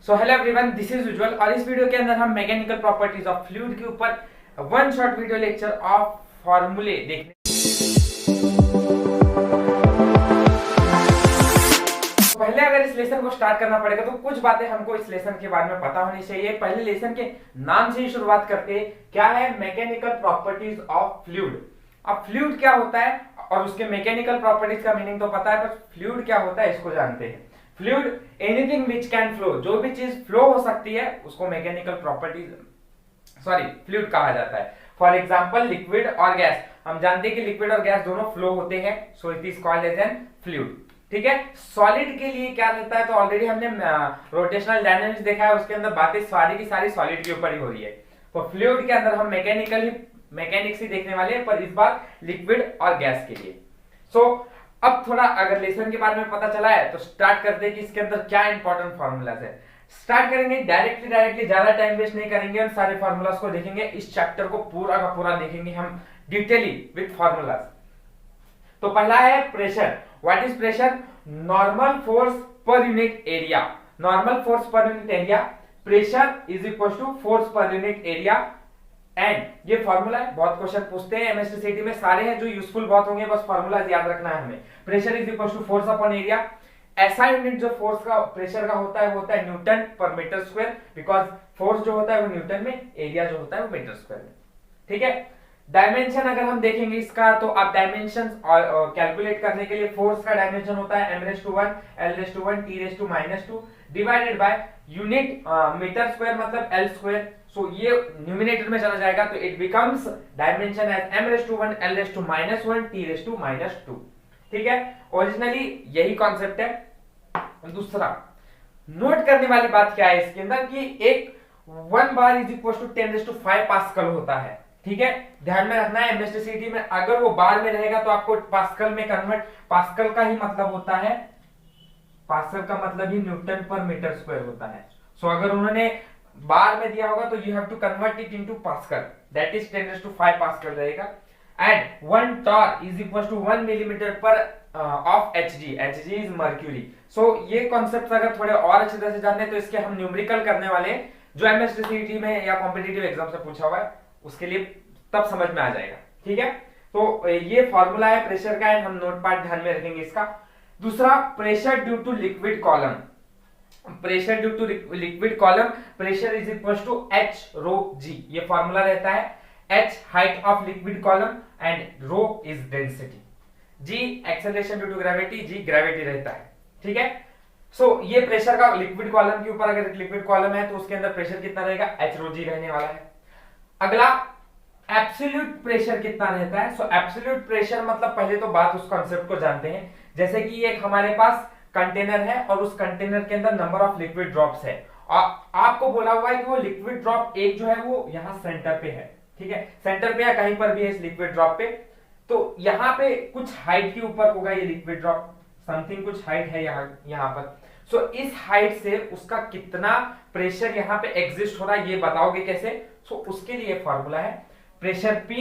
So hello everyone, this is Ujjwal और इस video के अंदर हम मैकेनिकल प्रॉपर्टीज ऑफ फ्लूइड के ऊपर one shot video lecture of फॉर्मूले देखने। पहले अगर इस लेसन को स्टार्ट करना पड़ेगा तो कुछ बातें हमको इस लेसन के बारे में पता होनी चाहिए। पहले लेसन के नाम से ही शुरुआत करते हैं। क्या है मैकेनिकल प्रॉपर्टीज ऑफ फ्लूइड। अब फ्लूइड क्या होता है और उसके मैकेनिकल प्रॉपर्टीज का मीनिंग तो पता है, पर फ्लूइड क्या होता है इसको जानते हैं। Fluid anything which can flow, जो भी चीज फ्लो हो सकती है उसको मैकेनिकल प्रॉपर्टीज फ्लूइड कहा जाता है। फॉर एग्जांपल लिक्विड और गैस, हम जानते हैं कि लिक्विड और गैस दोनों फ्लो होते हैं, so it is called as an fluid. ठीक है। सॉलिड के लिए क्या रहता है, तो ऑलरेडी हमने रोटेशनल डायनामिक्स देखा है, उसके अंदर बातें सारी की सारी सॉलिड के ऊपर ही हो रही है। तो फ्लूइड के अंदर हम मैकेनिक्स ही देखने वाले हैं, पर इस बार लिक्विड और गैस के लिए। सो अब थोड़ा अगर लेसन के बारे में पता चला है तो स्टार्ट करते हैं कि इसके अंदर क्या इंपॉर्टेंट फार्मूलाज है। स्टार्ट करेंगे डायरेक्टली ज्यादा टाइम वेस्ट नहीं करेंगे, हम सारे फार्मूलाज को देखेंगे। इस चैप्टर को पूरा का पूरा देखेंगे हम डिटेली विद फार्मूलाज। तो पहला है pressure. What is pressure? Normal force per unit area. Normal force per unit area, pressure is equal to force per unit area. And ये फॉर्मूला है, बहुत क्वेश्चन पूछते हैं एमएसटीसीटी में, सारे हैं जो यूजफुल बहुत होंगे, बस फॉर्मूला याद रखना है हमें। Pressure is equal to force upon area. ऐसा यूनिट जो फोर्स का प्रेशर का होता है वो होता है न्यूटन पर मीटर स्क्वायर, बिकॉज फोर्स जो होता है वो न्यूटन में, एरिया जो होता है वो मीटर स्क्वायर में। ठीक है। डायमेंशन अगर हम देखेंगे इसका, तो आप डायमेंशन कैलकुलेट करने के लिए फोर्स का डायमेंशन होता है m⁻⁴, l⁻⁴, t⁻⁻², divided by unit metre square मतलब l स्क्वायर। सो ये न्यूमिनेटर में चला जाएगा तो it becomes dimension as m⁻⁴, l⁻⁻⁴, t⁻²। ठीक है। ओरिजिनली यही कॉन्सेप्ट है। दूसरा नोट करने वाली बात क्या है इसके अंदर कि एक 1 bar is equal to 10⁵ pascal होता है। ठीक है, ध्यान में रखना है। एमएसटीसीटी में अगर वो बार में रहेगा तो आपको पास्कल में कन्वर्ट, पास्कल का ही मतलब होता है, पास्कल का मतलब ही न्यूटन पर मीटर स्क्वायर होता है। सो अगर उन्होंने बार में दिया होगा तो you have to convert it into pascal, that is 10⁵ pascal रहेगा। And 1 torr is equal to 1 millimetre पर of HG. HG is mercury. So ये कॉन्सेप्ट अगर थोड़े और अच्छी तरह से जानते हैं तो इसके हम न्यूमेरिकल करने वाले हैं, जो एमएसटीसीटी में या कॉम्पिटिटिव एग्जाम से पूछा हुआ है, उसके लिए तब समझ में आ जाएगा। ठीक है। तो ये फॉर्मूला है प्रेशर का, एंड हम नोट पार्ट ध्यान में रखेंगे इसका। दूसरा pressure due to liquid column. Pressure due to liquid column, pressure is equal to h ρg। ये फॉर्मूला रहता है। h height of liquid column and ρ is density, g acceleration due to gravity, g gravity रहता है। ठीक है। सो ये pressure का liquid column के ऊपर, अगर लिक्विड कॉलम है तो उसके अंदर प्रेशर कितना रहेगा, h ρg रहने वाला है। अगला एब्सोल्यूट प्रेशर कितना रहता है। सो एब्सोल्यूट प्रेशर मतलब पहले तो बात उस कॉन्सेप्ट को जानते हैं, जैसे कि एक हमारे पास कंटेनर है और उस कंटेनर के अंदर नंबर ऑफ लिक्विड ड्रॉप्स है। आपको बोला हुआ है कि वो लिक्विड ड्रॉप एक जो है वो यहाँ सेंटर पे है। ठीक है, सेंटर पे या कहीं पर भी है इस लिक्विड ड्रॉप पे, तो यहाँ पे कुछ हाइट के ऊपर होगा ये लिक्विड ड्रॉप, समथिंग कुछ हाइट है यहाँ पर। सो इस हाइट से उसका कितना प्रेशर यहाँ पे एग्जिस्ट हो रहा है ये बताओगे कैसे। सो उसके लिए फॉर्मूला है प्रेशर P।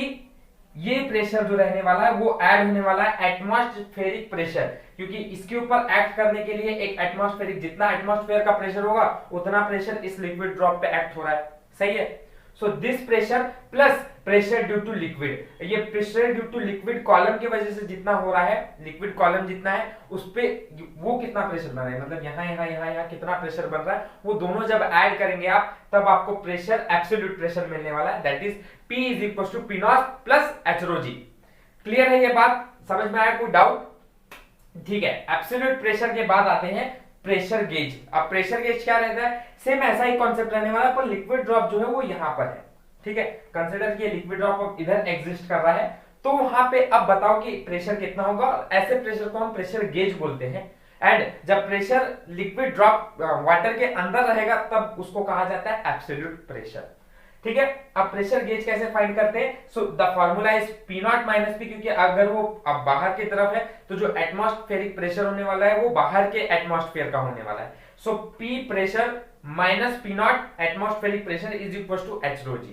ये प्रेशर जो रहने वाला है वो ऐड होने वाला है एटमॉस्फेरिक प्रेशर, क्योंकि इसके ऊपर एक्ट करने के लिए एक एटमॉस्फेरिक, जितना एटमॉस्फेयर का प्रेशर होगा उतना प्रेशर इस लिक्विड ड्रॉप पे एक्ट हो रहा है। सही है। So this pressure plus pressure due to liquid, ये pressure due to liquid column की वजह से जितना हो रहा है, लिक्विड कॉलम जितना है उस पे वो कितना प्रेशर बन रहा है, मतलब यहाँ कितना प्रेशर बन रहा है, वो दोनों जब ऐड करेंगे आप तब आपको प्रेशर एब्सोल्यूट प्रेशर मिलने वाला है, that is P is equal to P nought plus h ρg। Clear है ये बात, समझ में आया, कोई डाउट? ठीक है। एब्सोल्यूट प्रेशर के बाद आते हैं प्रेशर गेज। अब प्रेशर गेज क्या रहता है, सेम ऐसा ही कॉन्सेप्ट रहने वाला है, पर लिक्विड ड्रॉप जो है वो यहाँ पर है। ठीक है, कंसीडर कि लिक्विड ड्रॉप इधर एग्जिस्ट कर रहा है, तो वहां पे अब बताओ कि प्रेशर कितना होगा। ऐसे प्रेशर को हम प्रेशर गेज बोलते हैं। एंड जब प्रेशर लिक्विड ड्रॉप वाटर के अंदर रहेगा तब उसको कहा जाता है एब्सोल्यूट प्रेशर। ठीक है। अब प्रेशर गेज कैसे फाइंड करते हैं? So the formula is P not minus P, क्योंकि अगर वो अब बाहर की तरफ है तो जो एटमॉस्फेरिक प्रेशर होने वाला है वो बाहर के एटमॉस्फेयर का होने वाला है। So P pressure minus P nought atmospheric pressure is equal to h ρg।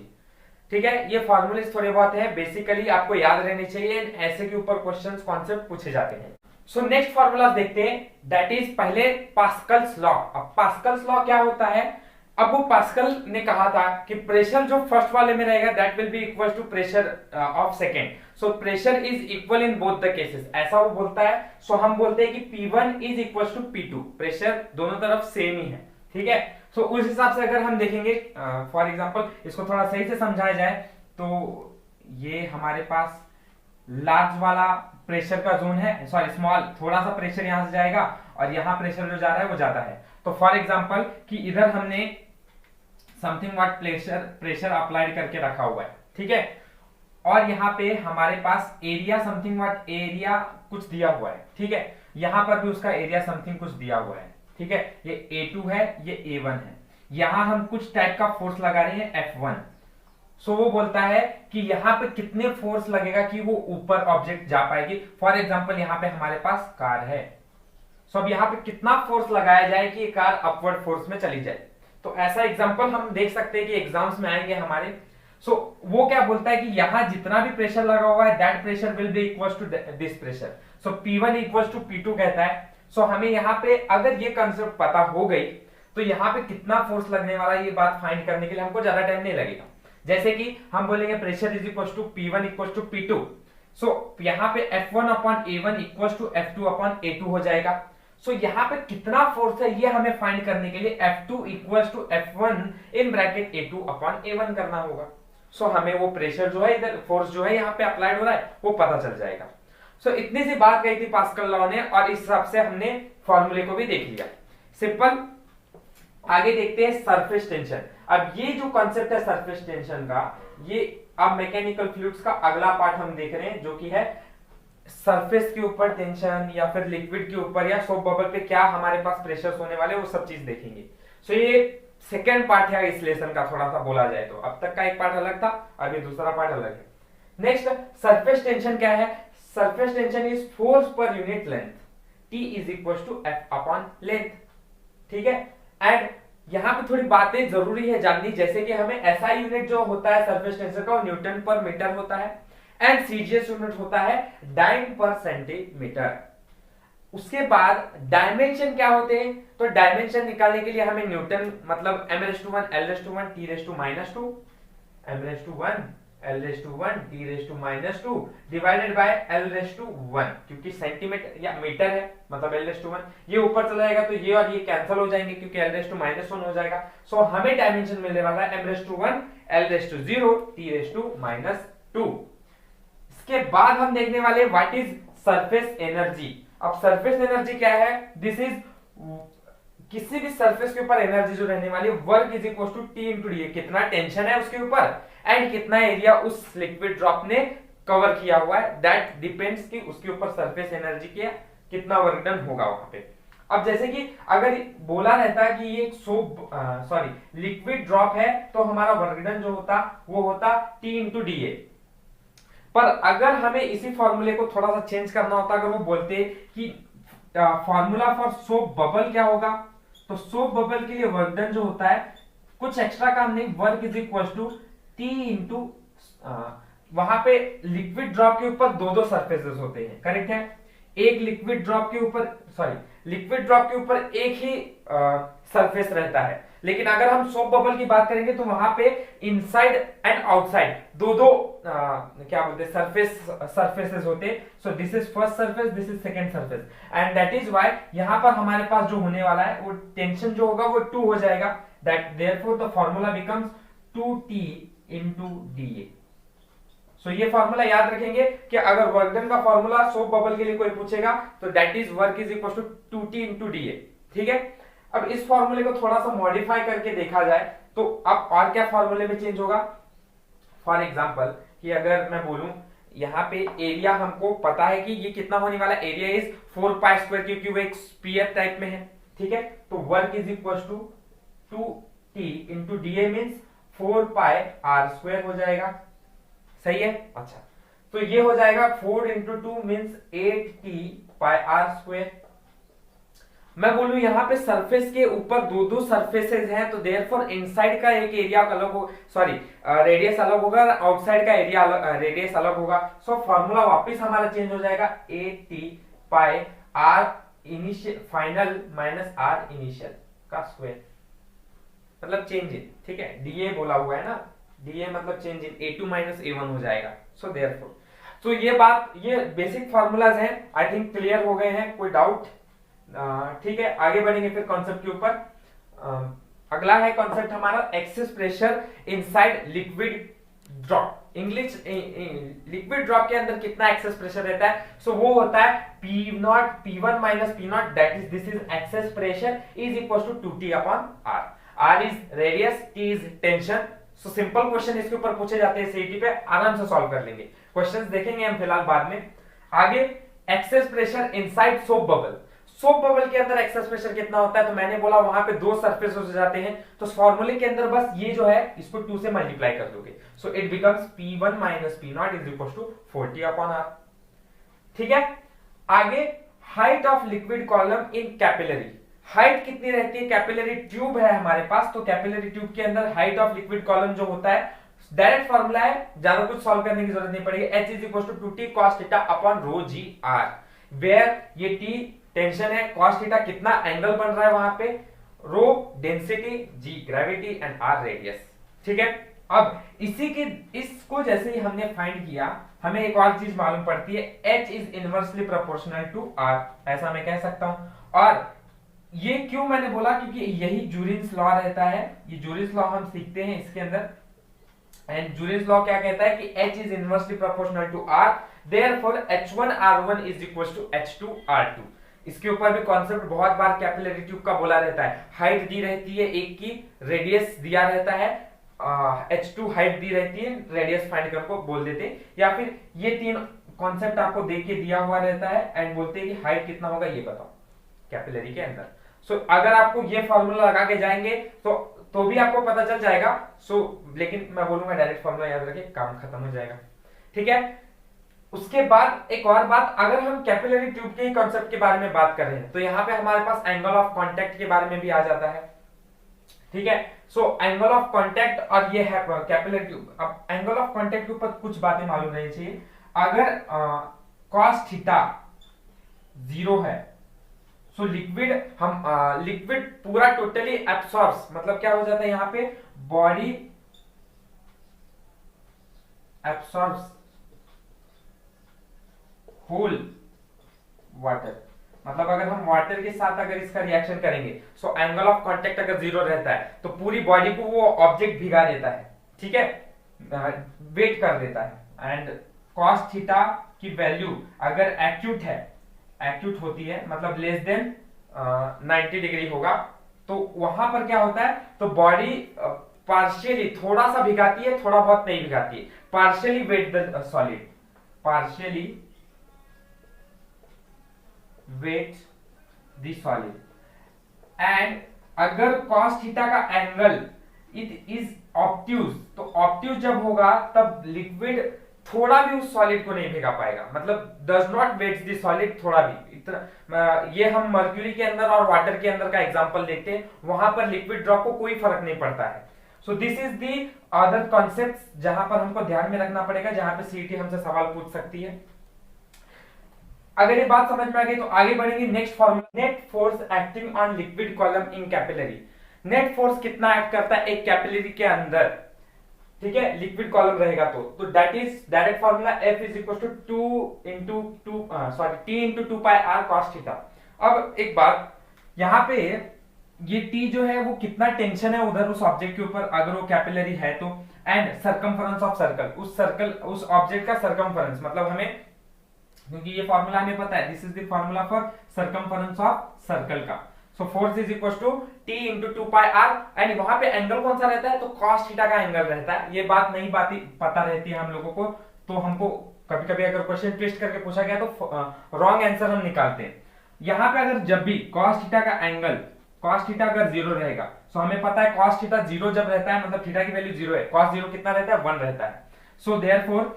ठीक है। ये फॉर्मूले थोड़े बहुत हैं, बेसिकली आपको याद रहने चाहिए, ऐसे के ऊपर क्वेश्चंस कॉन्सेप्ट पूछे जाते हैं। सो नेक्स्ट फॉर्मूला देखते हैं, दैट इज पहले पास्कल्स लॉ। अब पास्कल्स लॉ क्या होता है? अब वो पास्कल ने कहा था कि प्रेशर जो फर्स्ट वाले में रहेगा that will be equal to pressure of second, so pressure is equal in both the cases, ऐसा वो बोलता है। सो हम बोलते हैं कि P1 is equal to P2, pressure दोनों तरफ सेम ही है, ठीक है। सो उस हिसाब से अगर हम देखेंगे, फॉर एग्जांपल इसको थोड़ा सही से समझाया जाए तो ये हमारे पास लार्ज वाला प्रेशर का जोन है, सॉरी स्मॉल, थोड़ा सा प्रेशर यहां से जाएगा और यहां प्रेशर जो जा रहा है वो ज्यादा है। तो फॉर एग्जांपल कि इधर हमने समथिंग व्हाट प्रेशर अप्लाइड करके रखा हुआ है, ठीक है, और यहाँ पे हमारे पास एरिया समथिंग व्हाट एरिया कुछ दिया हुआ है, ठीक है, यहाँ पर भी उसका एरिया समथिंग कुछ दिया हुआ है, ठीक है, ये A2 है, ये A1 है, यहाँ हम कुछ टाइप का फोर्स लगा रहे हैं F1। सो वो बोलता है कि यहाँ पे कितने फोर्स लगेगा कि वो ऊपर ऑब्जेक्ट जा पाएगी। फॉर एग्जांपल यहाँ पे हमारे पास कार है, सो अब यहाँ पे कितना फोर्स लगाया जाए कि कार अपवर्ड फोर्स में चली जाए। तो ऐसा एग्जांपल हम देख सकते हैं कि एग्जाम्स में आएंगे हमारे। सो वो क्या बोलता है कि यहां जितना भी प्रेशर लगा हुआ है that pressure will be equal to this pressure, so P1 equal to P2 कहता है। सो हमें यहाँ पे अगर ये कंसेप्ट पता हो गई तो यहाँ पे कितना फोर्स लगने वाला है ये बात फाइंड करने के लिए हमको ज्यादा टाइम नहीं लगेगा। जैसे कि हम बोलेंगे pressure is equal to P1 equal to P2, so यहाँ पे F1 upon A1 equal to F2 upon A2 हो जाएगा। सो यहाँ पे कितना फोर्स है ये हमें फाइंड करने के लिए F2 equal to F1 in bracket A2 upon A1 करना होगा। सो हमें वो प्रेशर जो है इधर फोर्स जो है यहाँ पे अप्लाइड हो रहा है वो पता चल जाएगा। सो इतनी सी बात कही थी पास्कल लॉ ने और इस हिसाब से हमने फॉर्मूले को भी देख लिया, सिंपल। आगे देखते हैं सरफेस टेंशन। अब ये जो कॉन्सेप्ट है सरफेस टेंशन का, ये अब मैकेनिकल फ्लूइड्स का अगला पार्ट हम देख रहे हैं जो कि है सरफेस के ऊपर टेंशन या फिर लिक्विड के ऊपर या सोप बबल पे क्या हमारे पास प्रेशर्स होने वाले वो सब चीज देखेंगे। सो ये सेकेंड पार्ट है इस लेसन का, थोड़ा सा बोला जाए तो। अब तक का एक पार्ट अलग था, अभी दूसरा पार्ट अलग है। नेक्स्ट सरफेस टेंशन क्या है? Surface tension is force per unit length, T is equal to F upon length, ठीक है। एंड यहाँ पे थोड़ी बातें जरूरी है जाननी, जैसे कि हमें SI यूनिट जो होता है सरफेस टेंशन का वो न्यूटन पर मीटर होता है एंड CGS यूनिट होता है डाइन पर सेंटीमीटर। उसके बाद डायमेंशन क्या होते हैं? तो डायमेंशन निकालने के लिए हमें न्यूटन मतलब m⁻1 l⁻1 t⁻², m⁻1 l⁻1 t⁻² divided by l⁻1, क्योंकि सेंटीमीटर या मीटर है मतलब l⁻1, ये ऊपर चला जाएगा तो ये और ये कैंसिल हो जाएंगे क्योंकि l⁻1 हो जाएगा। सो हमें डायमेंशन मिलने वाला है m⁻1 l⁻0 t⁻²। इसके बाद हम देखने वाले व्हाट इज सरफेस एनर्जी। अब सरफेस एनर्जी क्या है? दिस इज किसी भी सरफेस के ऊपर एनर्जी जो रहने वाली है work is equal to T into d, कितना टेंशन है उसके ऊपर एंड कितना एरिया उस लिक्विड ड्रॉप ने कवर किया हुआ है, दैट डिपेंड्स कि उसके ऊपर सरफेस एनर्जी के कितना वर्क डन होगा वहां पे। अब जैसे कि अगर बोला रहता है कि ये लिक्विड ड्रॉप है तो हमारा वर्क डन जो होता वो होता T इंटू डी। पर अगर हमें इसी फॉर्मूले को थोड़ा सा चेंज करना होता, अगर वो बोलते कि फॉर्मूला फॉर सोप बबल क्या होगा, तो सोप बबल के लिए वर्क डन जो होता है कुछ एक्स्ट्रा काम नहीं, work is equal to T into, वहां पे लिक्विड ड्रॉप के ऊपर दो सरफेसेस होते हैं, करेक्ट है। एक लिक्विड ड्रॉप के ऊपर एक ही सरफेस रहता है, लेकिन अगर हम सोप बबल की बात करेंगे तो वहां पे इनसाइड एंड आउटसाइड दो क्या बोलते हैं सरफेसेस होते। So this is first surface, this is second surface and that is why यहां पर हमारे पास जो होने वाला है वो टेंशन जो होगा वो 2 हो जाएगा, that therefore the formula becomes 2T into dA। So ये फार्मूला याद रखेंगे कि अगर वर्क डन का फार्मूला सोप बबल के लिए कोई पूछेगा तो that is work is equal to 2T into dA, ठीक है। अब इस फॉर्मूले को थोड़ा सा मॉडिफाई करके देखा जाए तो अब और क्या फॉर्मूले में चेंज होगा। फॉर एग्जांपल कि अगर मैं बोलूं यहाँ पे एरिया हमको पता है कि ये कितना होने वाला, एरिया इज 4π² क्योंकि वो एक स्फीयर टाइप में है, ठीक है। तो work is equal to 2T into dA means 4πr² हो जाएगा, सही है। अच्छा तो ये हो जाएगा 4 इंटू 2 मीन्स 8T/r²। मैं बोलूं यहाँ पे सरफेस के ऊपर दो सरफेसेस हैं तो देयरफॉर इनसाइड का एक एरिया अलग हो, रेडियस अलग होगा, आउटसाइड का एरिया रेडियस अलग होगा। सो फॉर्मूला वापस हमारा चेंज हो जाएगा 8T/r²। R initial final minus R initial का स्क्वायर, मतलब चेंज इन, ठीक है, डीए बोला हुआ है ना, डीए मतलब change in, A two minus A one हो जाएगा। सो देयरफॉर, तो ये बात, ये बेसिक फार्मूलाज हैं, आई थिंक क्लियर हो गए हैं, कोई डाउट? ठीक है, आगे बढ़ेंगे फिर कॉन्सेप्ट के ऊपर। अगला है कॉन्सेप्ट हमारा excess pressure inside liquid drop. English liquid drop के अंदर कितना एक्सेस प्रेशर रहता है? सो वो होता है P nought P1 minus P nought, that is this is excess pressure is equal to 2T upon R। R is radius, T is tension. So simple question इसके ऊपर पूछे जाते हैं सीईटी पे, आराम से सॉल्व कर लेंगे। क्वेश्चंस देखेंगे हम फिलहाल बाद में। आगे excess pressure inside soap bubble. Soap bubble के अंदर एक्सेस प्रेशर कितना होता है? तो मैंने बोला वहां पे दो सरफेस हो जाते हैं, तो इस फॉर्मूले के अंदर बस ये जो है इसको 2 से मल्टीप्लाई कर दोगे, so it becomes P1 minus P nought is equal to 40 upon R। ठीक है, आगे height of liquid column in capillary. Height कितनी रहती है? कैपिलरी ट्यूब है हमारे पास, तो कैपिलरी ट्यूब के अंदर हाइट ऑफ लिक्विड कॉलम जो होता है, डायरेक्ट फॉर्मूला है, ज्यादा कुछ सॉल्व करने की जरूरत नहीं पड़ेगी। H is equal to 2T cos theta upon rho g R, where ये T टेंशन है, cos थीटा कितना एंगल बन रहा है वहां पे, rho density, G gravity and R radius. ठीक है, अब इसी के इसको जैसे ही हमने फाइंड किया, हमें एक और चीज मालूम पड़ती है, H is inversely proportional to R, ऐसा मैं कह सकता हूं। और ये क्यों मैंने बोला? क्योंकि यही जूरिन्स लॉ रहता है, ये जूरिन्स लॉ हम सीखते हैं इसके अंदर। एंड जूरिन्स लॉ क्या कहता है कि H is inversely proportional to R, therefore H1 R1 is equal to H2 R2। इसके ऊपर भी कॉन्सेप्ट बहुत बार कैपिलरी ट्यूब का बोला रहता है। हाइट दी रहती है एक की, रेडियस दिया रहता है, H2 हाइट दी रहती है, रेडियस फाइंड करके बोल देते हैं, या फिर ये तीन कॉन्सेप्ट आपको दे के दिया हुआ रहता है एंड बोलते हैं कि हाइट कितना होगा ये बताओ कैपिलरी के अंदर। सो अगर आपको ये फॉर्मूला लगा के जाएंगे तो भी आपको पता चल जाएगा। लेकिन मैं बोलूंगा डायरेक्ट फॉर्मूला याद रखें, काम खत्म हो जाएगा। ठीक है, उसके बाद एक और बात, अगर हम कैपिलरी ट्यूब के कॉन्सेप्ट के बारे में बात कर रहे हैं, तो यहाँ पे हमारे पास एंगल ऑफ कांटेक्ट के बारे में भी आ जाता है। ठीक है, सो एंगल ऑफ कांटेक्ट और ये है कैपिलरी ट्यूब। अब एंगल ऑफ कांटेक्ट के ऊपर कुछ बातें मालूम रहनी चाहिए। अगर cos थीटा 0 है, सो लिक्विड लिक्विड पूरा टोटली एब्सॉर्ब्स, मतलब क्या हो जाता है यहाँ पे, बॉडी एब्सॉर्ब्स होल वाटर। मतलब अगर हम वाटर के साथ अगर इसका रिएक्शन करेंगे, सो एंगल ऑफ कांटेक्ट अगर 0 रहता है तो पूरी बॉडी को वो ऑब्जेक्ट भिगा देता है। ठीक है, वेट कर देता है। एंड cos थीटा की वैल्यू अगर एक्यूट है, एक्यूट होती है मतलब लेस देन 90 डिग्री होगा, तो वहां पर क्या होता है, तो बॉडी पार्शियली थोड़ा सा भिगाती है, थोड़ा बहुत नहीं भिगाती है, partially wet the solid, partially wet the solid. And अगर cos थीटा का एंगल इट इज ऑब्ट्यूज, तो ऑब्ट्यूज जब होगा तब लिक्विड थोड़ा भी उस सॉलिड को नहीं भिगा पाएगा, मतलब does not wet the solid थोड़ा भी। इतना ये हम मर्क्यूरी के अंदर और वाटर के अंदर का एग्जांपल देखते हैं, वहां पर लिक्विड ड्रॉप को कोई फर्क नहीं पड़ता है। So this is the other concepts जहां पर हमको ध्यान में रखना पड़ेगा, जहां पे सीईटी हमसे सवाल पूछ सकती है। अगर ये बात समझ में आ गई तो आगे बढ़ेंगे next formula, net force acting on liquid column in capillary. Net force कितना एक्ट करता है एक कैपिलरी के अंदर? ठीक है, लिक्विड कॉलम रहेगा तो that is direct formula F is equal to 2 into 2 sorry T into 2 pi R cos theta. अब एक बात, यहाँ पे ये T जो है वो कितना टेंशन है उधर उस ऑब्जेक्ट के ऊपर अगर वो कैपिलरी है तो, एंड सर्कमफरेंस ऑफ सर्कल, उस ऑब्जेक्ट का सर्कमफरेंस, मतलब हमें, क्योंकि ये फॉर्मूला हमें पता है, this is the formula for circumference of circle का। So force is equal to T into 2 pi R, and वहां पे एंगल कौन सा रहता है, तो cos थीटा का एंगल रहता है। ये बात नहीं पता रहती है हम लोगों को, तो हमको कभी कभी अगर क्वेश्चन ट्विस्ट करके पूछा गया तो रॉन्ग आंसर हम निकालते हैं। यहाँ पे अगर जब भी cos थीटा का एंगल, cos थीटा अगर 0 रहेगा, सो हमें पता है cos थीटा 0 जब रहता है मतलब थीटा की वैल्यू 0 है, cos 0 कितना रहता है, 1 रहता है। सो देयरफॉर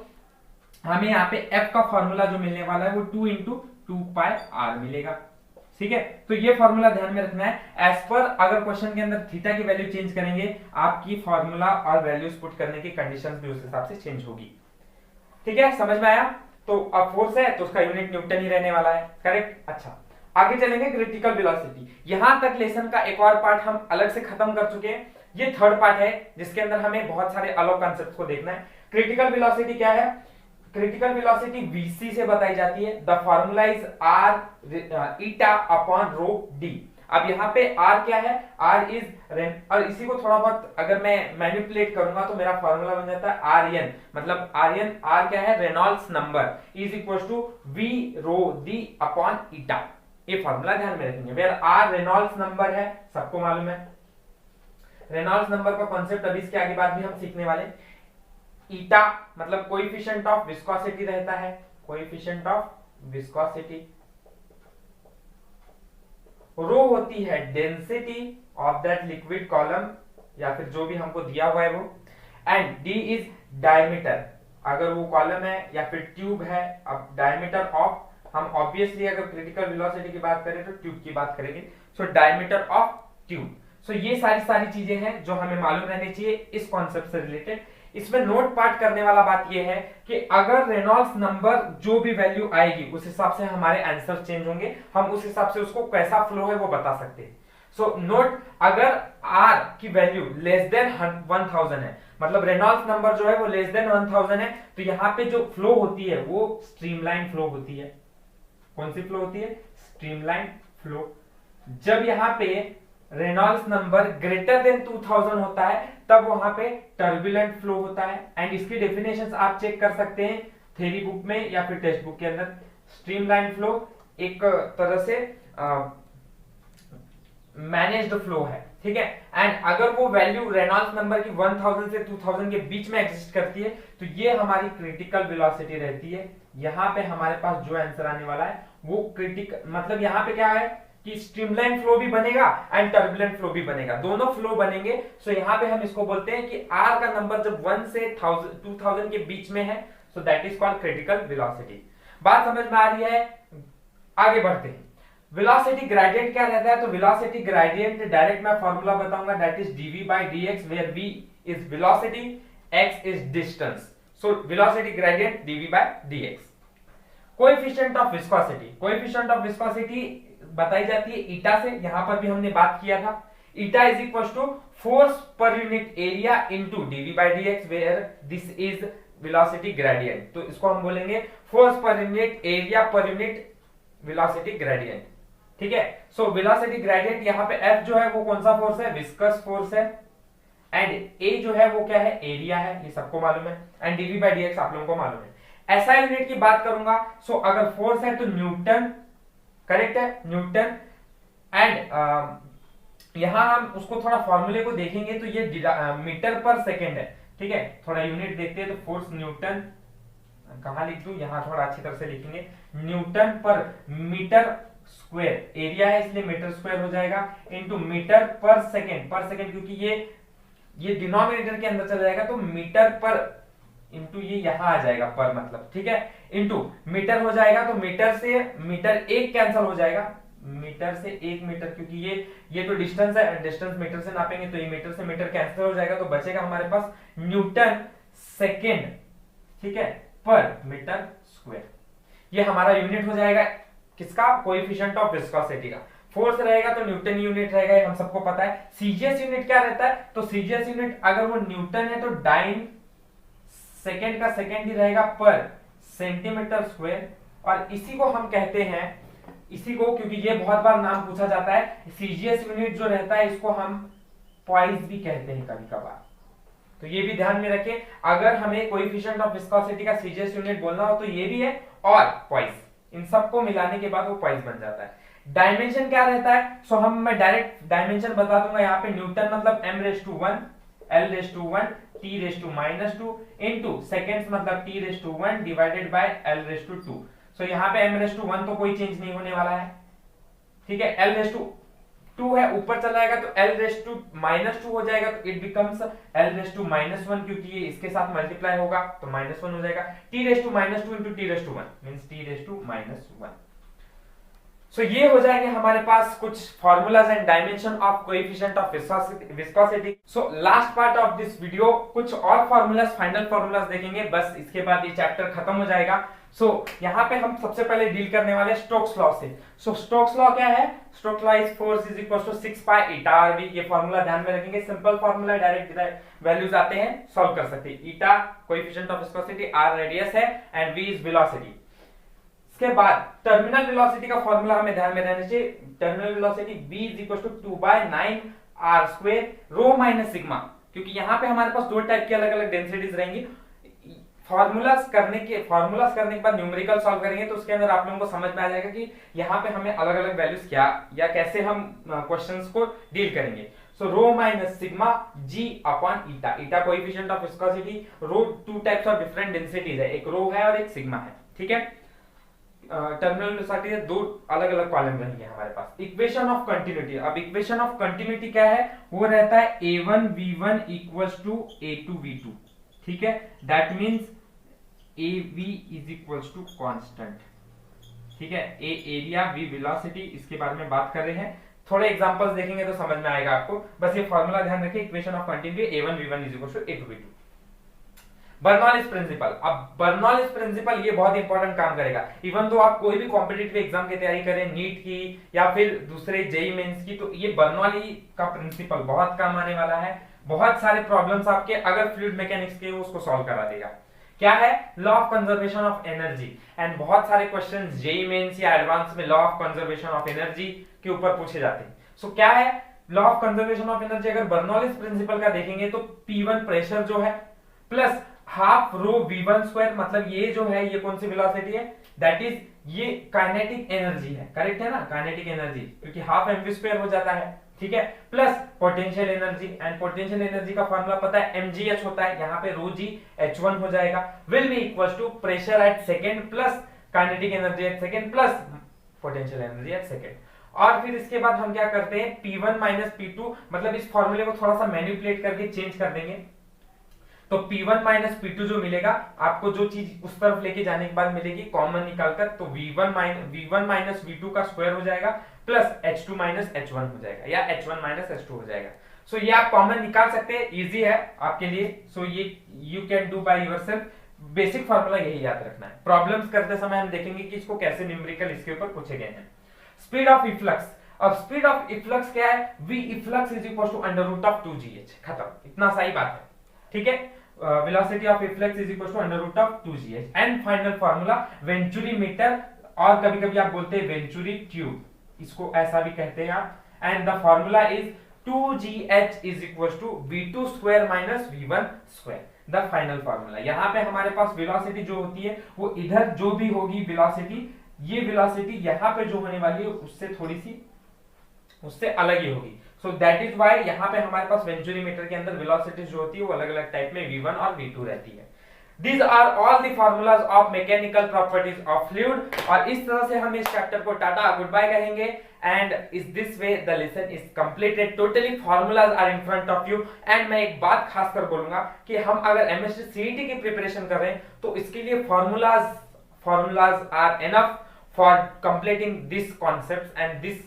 हमें यहाँ पे F का फॉर्मूला जो मिलने वाला है वो 2 इंटू 2 पाई R मिलेगा। ठीक है, तो ये फॉर्मूला ध्यान में रखना है। एज पर अगर क्वेश्चन के अंदर थीटा की वैल्यू चेंज करेंगे, आपकी फॉर्मूला और वैल्यूज पुट करने की कंडीशंस भी उस हिसाब से चेंज होगी। ठीक है, समझ में आया? तो अब फोर्स है तो उसका यूनिट न्यूटन ही रहने वाला है, करेक्ट। अच्छा, आगे चलेंगे क्रिटिकल वेलोसिटी। यहां तक लेसन का एक और पार्ट हम अलग से खत्म कर चुके हैं। ये थर्ड पार्ट है जिसके अंदर हमें बहुत सारे अलग कॉन्सेप्ट्स को देखना है। क्रिटिकल वेलोसिटी क्या है? क्रिटिकल वेलोसिटी vc से बताई जाती है। The formula is r eta upon rho d। अब यहाँ पे r क्या है? r इज, और इसी को थोड़ा बहुत अगर मैं मैनिपुलेट करूंगा तो मेरा फार्मूला बन जाता है rn, मतलब r क्या है? Reynolds number is equal to v rho d upon eta. ये फार्मूला ध्यान में रखेंगे। वेयर r रेनॉल्ड्स नंबर है, सबको मालूम है। रेनॉल्ड्स नंबर का कॉन्सेप्ट अभी इसके आगे बाद भी हम सीखने वाले। ईटा मतलब कोएफिशिएंट ऑफ विस्कोसिटी रहता है, कोएफिशिएंट ऑफ विस्कोसिटी। रो होती है density of that liquid column या फिर जो भी हमको दिया हुआ है वो, एंड डी इज डायमीटर, अगर वो कॉलम है या फिर ट्यूब है। अब डायमीटर ऑफ, हम ऑब्वियसली अगर क्रिटिकल वेलोसिटी की बात करें तो ट्यूब की बात करेंगे। So diameter of tube. So ये सारी चीजें हैं जो हमें मालूम रहनी चाहिए इस कॉन्सेप्ट से रिलेटेड। इसमें नोट पार्ट करने वाला बात ये है कि अगर रेनॉल्ड्स नंबर जो भी वैल्यू आएगी उस हिसाब से हमारे आंसर चेंज होंगे, हम उस हिसाब से उसको कैसा फ्लो है वो बता सकते हैं। सो नोट, अगर r की वैल्यू लेस देन 1000 है, मतलब रेनॉल्ड्स नंबर जो है वो लेस देन 1000 है, तो यहाँ पे जो फ्लो होती है वो स्ट्रीमलाइन फ्लो होती है। कौन सी फ्लो होती है? Streamline flow. जब यहाँ पे रेनॉल्ड्स नंबर ग्रेटर देन 2000 होता है तब वहां पे टर्बुलेंट फ्लो होता है। एंड इसकी डेफिनेशंस आप चेक कर सकते हैं थ्योरी बुक में या फिर टेक्स्ट बुक के अंदर। स्ट्रीमलाइन फ्लो एक तरह से मैनेज्ड फ्लो है, ठीक है। एंड अगर वो वैल्यू रेनॉल्ड्स नंबर की 1000 से 2000 के बीच में एग्जिस्ट करती है तो ये हमारी क्रिटिकल वेलोसिटी रहती है। यहाँ पे हमारे पास जो आंसर आने वाला है वो क्रिटिकल, मतलब यहाँ पे क्या है कि स्ट्रीमलाइन फ्लो भी बनेगा एंड टर्बुलेंट फ्लो भी बनेगा, दोनों फ्लो बनेंगे। सो यहाँ पे हम इसको बोलते हैं कि r का नंबर जब 1 से 2000 के बीच में है, so that is called critical velocity. बात समझ में आ रही है? आगे बढ़ते हैं। वेलोसिटी ग्रेडियंट क्या रहता है? तो वेलोसिटी ग्रेडियंट डायरेक्ट मैं फॉर्मूला बताऊंगा, that is dv by dx, where v is velocity, x is distance. So velocity gradient dv by dx। Coefficient of viscosity, coefficient of viscosity बताई जाती है ईटा से। यहां पर भी हमने बात किया था। Eta is equal to force per unit area into dv by dx, where this is velocity gradient. तो इसको हम बोलेंगे force per unit area per unit velocity gradient, ठीक है। सो वेलोसिटी ग्रेडियंट यहाँ पे F जो है वो कौन सा फोर्स है? विस्कस फोर्स है। एंड A जो है वो क्या है? एरिया है, ये सबको मालूम है। एंड dv by dx आप लोगों को मालूम है। SI यूनिट की बात करूंगा, सो अगर फोर्स है तो न्यूटन, करेक्ट है, न्यूटन। एंड यहां हम उसको थोड़ा फॉर्मूले को देखेंगे तो ये मीटर पर सेकेंड है, ठीक है। थोड़ा यूनिट देखते हैं तो फोर्स न्यूटन, कहां लिख दूं? यहां थोड़ा अच्छी तरह से लिखेंगे, न्यूटन पर मीटर स्क्वायर। एरिया है इसलिए मीटर स्क्वायर हो जाएगा, इनटू मीटर पर सेकेंड क्योंकि ये डिनोमिनेटर के अंदर चला जाएगा तो मीटर पर इंटू ये यहां आ जाएगा पर, मतलब, ठीक है, इंटू मीटर हो जाएगा तो मीटर से मीटर एक कैंसिल हो जाएगा, मीटर से एक मीटर, क्योंकि ये तो डिस्टेंस है, डिस्टेंस मीटर से नापेंगे तो ये मीटर से मीटर कैंसिल हो जाएगा, तो बचेगा हमारे पास न्यूटन सेकेंड, ठीक है, पर मीटर स्क्वायर। ये हमारा यूनिट हो जाएगा किसका? कोएफिशिएंट ऑफ विस्कोसिटी का। फोर्स रहेगा तो न्यूटन यूनिट रहेगा, ये हम सबको पता है। सीजीएस यूनिट क्या रहता है? तो सीजीएस यूनिट अगर वो न्यूटन है तो डाइन सेकेंड का सेकेंड ही रहेगा पर सेंटीमीटर स्क्वायर। और इसी को हम कहते हैं, इसी को, क्योंकि ये बहुत बार नाम पूछा जाता है, सीजीएस यूनिट जो रहता है इसको हम पॉइस भी कहते हैं कभी कभार, तो ये भी ध्यान में रखें। अगर हमें कोएफिशिएंट ऑफ विस्कोसिटी का सीजीएस यूनिट बोलना हो तो ये भी है और पॉइस, इन सबको मिलाने के बाद वो पॉइस बन जाता है। डायमेंशन क्या रहता है? सो मैं डायरेक्ट डायमेंशन बता दूंगा। यहाँ पे न्यूटन मतलब m⁻1, l⁻1, t⁻2 into seconds मतलब t⁻1 डिवाइडेड बाय l⁻2। सो यहाँ पे m⁻1 तो कोई चेंज नहीं होने वाला है, ठीक है। l⁻2 है, ऊपर चला जाएगा तो l⁻2 हो जाएगा, तो इट बिकम्स l⁻1, क्योंकि ये इसके साथ मल्टीप्लाई होगा तो -1 हो जाएगा। t⁻2 into t⁻1 means t⁻1। सो ये हो जाएंगे हमारे पास कुछ formulas and dimension of coefficient of viscosity. So last part of this video कुछ और फॉर्मूलाज, फाइनल फॉर्मूलाज देखेंगे, बस इसके बाद ये चैप्टर खत्म हो जाएगा। यहाँ पे हम सबसे पहले डील करने वाले स्टोक्स लॉ से। स्टोक्स लॉ क्या है? Stokes law is force is equal to 6 pi eta r v. ये फार्मूला ध्यान में रखेंगे, सिंपल फार्मूला, डायरेक्ट वैल्यूज आते हैं, सॉल्व कर सकते हैं। Eta coefficient of viscosity, R radius है एंड वी इज वेलोसिटी। इसके बाद टर्मिनल वेलोसिटी का फार्मूला हमें ध्यान में रहना चाहिए। Terminal velocity v is equal to 2/9 r square rho minus sigma, क्योंकि यहाँ पे हमारे पास दो टाइप की अलग अलग डेंसिटीज रहेंगी। फार्मूलाज करने के बाद न्यूमेरिकल सॉल्व करेंगे तो उसके अंदर आप लोगों को समझ में आ जाएगा कि यहाँ पे हमें अलग अलग वैल्यूज क्या या कैसे हम क्वेश्चंस को डील करेंगे। Rho minus sigma g upon eta. Eta coefficient of viscosity, rho two types of different densities है, एक रो है और एक सिग्मा है, ठीक है। टर्मिनल वेलोसिटी है, दो अलग अलग कॉलम रहेंगे हमारे पास। इक्वेशन ऑफ कंटिन्यूटी, अब इक्वेशन ऑफ कंटिन्यूटी क्या है? वो रहता है a1v1 इक्वल्स टू a2v2, ठीक है। That means av is equals to constant, ठीक है। a एरिया, v वेलोसिटी, इसके बारे में बात कर रहे हैं। थोड़े एग्जांपल्स देखेंगे तो समझ में आएगा आपको। बस ये फार्मूला ध्यान रखिए, equation of continuity a1v1 is equals to a2v2। Bernoulli's principle, अब बर्नौलीज प्रिंसिपल ये बहुत इंपॉर्टेंट काम करेगा। इवन तो आप कोई भी कॉम्पिटिटिव एग्जाम की तैयारी करें, नीट की या फिर दूसरे जेईई मेंस की, तो ये बर्नौली का प्रिंसिपल बहुत काम आने वाला है। बहुत सारे प्रॉब्लम्स आपके अगर फ्लूइड मैकेनिक्स के उसको सॉल्व करा देगा। क्या है? Law of conservation of energy, and बहुत सारे क्वेश्चंस जेईई मेंस या एडवांस में law of conservation of energy के ऊपर पूछे जाते हैं। सो क्या है law of conservation of energy? अगर बर्नौलीज प्रिंसिपल का देखेंगे तो P1 प्रेशर जो है plus half rho v1 square, मतलब ये जो है ये कौन सी वेलोसिटी है? दैट इज ये काइनेटिक एनर्जी है, करेक्ट है ना, काइनेटिक एनर्जी, क्योंकि हाफ mv स्क्वायर हो जाता है, ठीक है। Plus potential energy, and potential energy का फार्मूला पता है mgh होता है, यहाँ पे रो g h1 हो जाएगा, will be equals to pressure at second plus kinetic energy at second plus potential energy at second. और फिर इसके बाद हम क्या करते हैं? P1 माइनस P2, मतलब इस फॉर्मूले को थोड़ा सा मैनिपुलेट करके चेंज कर देंगे। तो P1 माइनस P2 जो मिलेगा आपको, जो चीज उस तरफ लेके जाने के बाद मिलेगी कॉमन निकालकर, तो V1 माइनस V2 का स्क्वायर हो जाएगा प्लस H2 माइनस H1 हो जाएगा, या H1 माइनस H2 हो जाएगा। सो ये आप कॉमन निकाल सकते हैं, इजी है आपके लिए। सो ये you can do by yourself. Basic formula यही याद रखना है। प्रॉब्लम्स करते समय हम देखेंगे कि इसको कैसे न्यूमेरिकल इसके ऊपर पूछे गए हैं। स्पीड ऑफ इफ्लक्स, अब स्पीड ऑफ इफ्लक्स क्या है? v efflux is equal to under root of 2gh, खत्म, इतना सही बात है, ठीक है। velocity of efflux is equal to under root of 2gh, and final formula venturi meter, और कभी कभी आप बोलते हैं वेंचुरी ट्यूब, इसको ऐसा भी कहते हैं आप। And the formula is 2gh is equals to v2 square minus v1 square, the final formula. यहाँ पे हमारे पास वेलोसिटी जो होती है वो इधर जो भी होगी वेलोसिटी, ये वेलोसिटी यहाँ पे जो होने वाली है उससे थोड़ी सी उससे अलग ही होगी। सो दैट इज व्हाई यहाँ पे हमारे पास वेंचुरी मीटर के अंदर वेलोसिटी जो होती है वो अलग अलग टाइप में v1 और v2 रहती है। These are all the formulas of mechanical properties of fluid, और इस तरह से हम इस चैप्टर को टाटा गुड बाय कहेंगे। एंड इस this way the lesson is completed, totally formulas are in front of you। And मैं एक बात खास कर बोलूंगा कि हम अगर एमएससी सीईटी की प्रिपरेशन कर रहे हैं तो इसके लिए formulas are enough for completing this concepts and this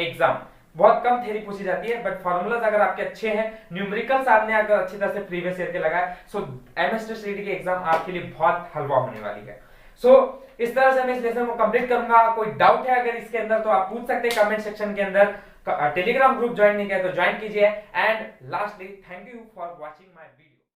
exam. बहुत कम थ्योरी पूछी जाती है, बट फार्मूलाज अगर आपके अच्छे हैं, न्यूमेरिकल्स आपने अगर अच्छी तरह से प्रीवियस ईयर के लगाए, सो एमएसटी सीईटी की एग्जाम आपके लिए बहुत हलवा होने वाली है। सो इस तरह से मैं इस लेसन को कंप्लीट करूंगा। कोई डाउट है अगर इसके अंदर तो आप पूछ सकते हैं कमेंट सेक्शन के अंदर। टेलीग्राम ग्रुप ज्वाइन नहीं किया तो ज्वाइन कीजिए। And lastly thank you for watching my video.